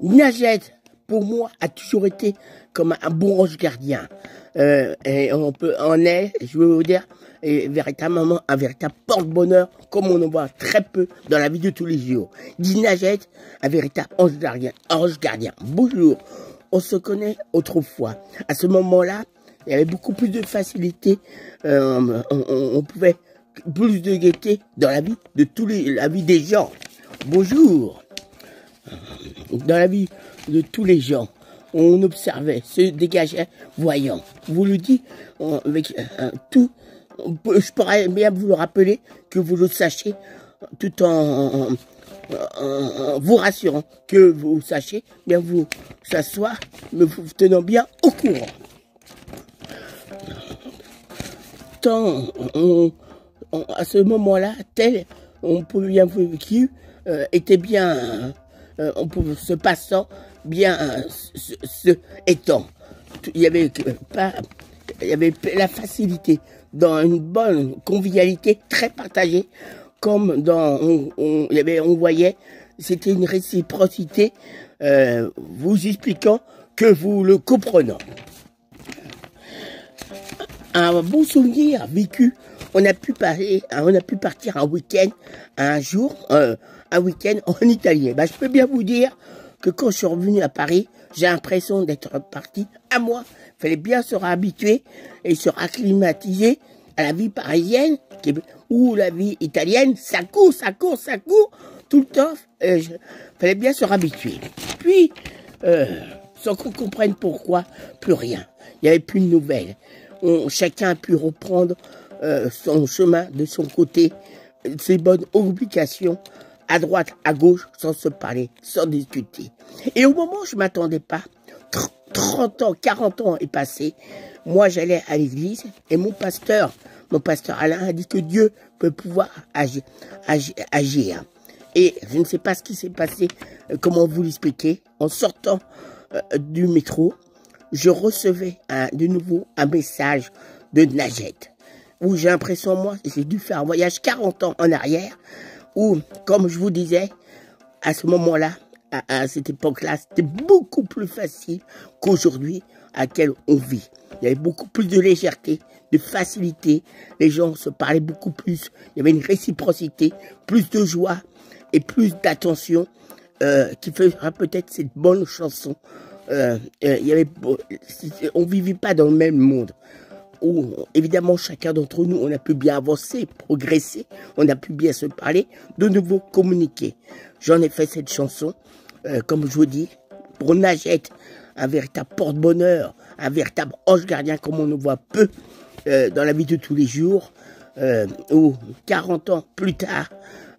Najette, pour moi, a toujours été comme un bon ange gardien. Et on est, je veux vous dire, véritablement un véritable porte-bonheur, comme on en voit très peu dans la vie de tous les jours. Dit Najette, un véritable ange gardien. Ange gardien. Bonjour. On se connaît autrefois. À ce moment-là, il y avait beaucoup plus de facilité. On pouvait plus de gaieté dans la vie de la vie des gens. Bonjour. Dans la vie de tous les gens, on observait, se dégageait voyant. Je vous le dis, avec tout, je pourrais bien vous le rappeler, que vous le sachiez, tout en vous rassurant, que vous sachiez, bien vous s'asseoir, mais vous tenant bien au courant. Tant à ce moment-là, tel, on pouvait bien vous qui était bien, on pouvait se passant bien se étant. Il y avait pas, il y avait la facilité dans une bonne convivialité très partagée, comme dans on voyait, c'était une réciprocité, vous expliquant que vous le comprenant. Un bon souvenir vécu. On a pu partir un week-end, un jour, un week-end en Italie. Ben, je peux bien vous dire que quand je suis revenu à Paris, j'ai l'impression d'être parti à moi. Il fallait bien se réhabituer et se racclimatiser à la vie parisienne ou la vie italienne. Ça court tout le temps. Il fallait bien se réhabituer. Puis, sans qu'on comprenne pourquoi, plus rien. Il n'y avait plus de nouvelles. Chacun a pu reprendre son chemin de son côté, ses bonnes obligations, à droite, à gauche, sans se parler, sans discuter. Et au moment où je ne m'attendais pas, 30 ans, 40 ans est passé, moi j'allais à l'église et mon pasteur Alain a dit que Dieu peut pouvoir agir. Et je ne sais pas ce qui s'est passé, comment vous l'expliquer, en sortant du métro, je recevais de nouveau un message de Najette, où j'ai l'impression, moi, j'ai dû faire un voyage 40 ans en arrière, où, comme je vous disais, à ce moment-là, à cette époque-là, c'était beaucoup plus facile qu'aujourd'hui à laquelle on vit. Il y avait beaucoup plus de légèreté, de facilité, les gens se parlaient beaucoup plus, il y avait une réciprocité, plus de joie et plus d'attention qui fera peut-être cette bonne chanson. On vivait pas dans le même monde où évidemment chacun d'entre nous on a pu bien avancer, progresser, on a pu bien se parler, de nouveau communiquer. J'en ai fait cette chanson, comme je vous dis, pour Najette, un véritable porte-bonheur, un véritable ange gardien comme on le voit peu dans la vie de tous les jours, où 40 ans plus tard,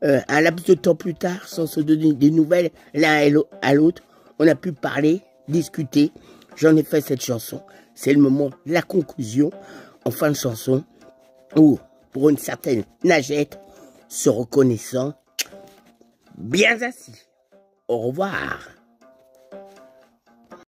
un laps de temps plus tard, sans se donner des nouvelles l'un à l'autre, on a pu parler, discuter. J'en ai fait cette chanson. C'est le moment, la conclusion, en fin de chanson, où, pour une certaine Najette, se reconnaissant, bien assis. Au revoir.